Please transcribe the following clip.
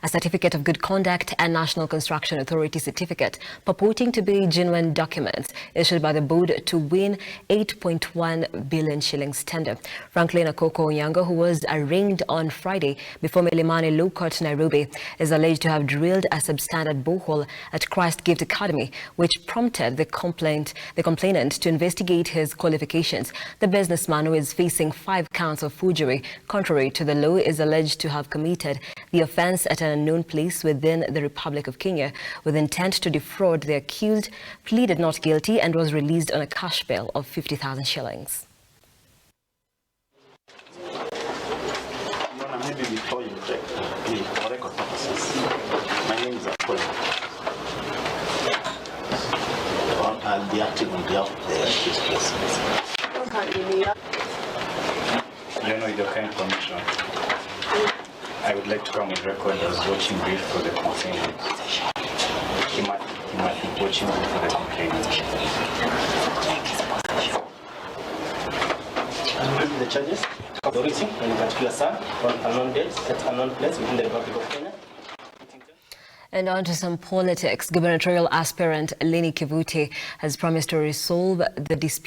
a certificate of good conduct and National Construction Authority certificate purporting to be genuine documents issued by the board to win 8.1 billion shillings tender. Franklin Akoko Onyango, who was arraigned on Friday before Milimani Law Court, Nairobi, is alleged to have drilled a substandard borehole at Christ Gift Academy, which prompted the complainant to investigate his qualifications. The businessman, who is facing 5 counts of forgery contrary to the law, is alleged to have committed the offense at an unknown place within the Republic of Kenya with intent to defraud the accused, pleaded not guilty and was released on a cash bail of 50,000 shillings. Maybe before you check the record purposes, my name is Akolo. I'll be acting on behalf of the accused persons. You know, with your kind permission, I would like to come on record as watching brief for the complainant. He might be watching brief for the complainant. The charges? Authority, in a particular son, on unknown dates, at unknown place within the Republic of Kenya. And on to some politics. Gubernatorial aspirant Leni Kivuti has promised to resolve the dispute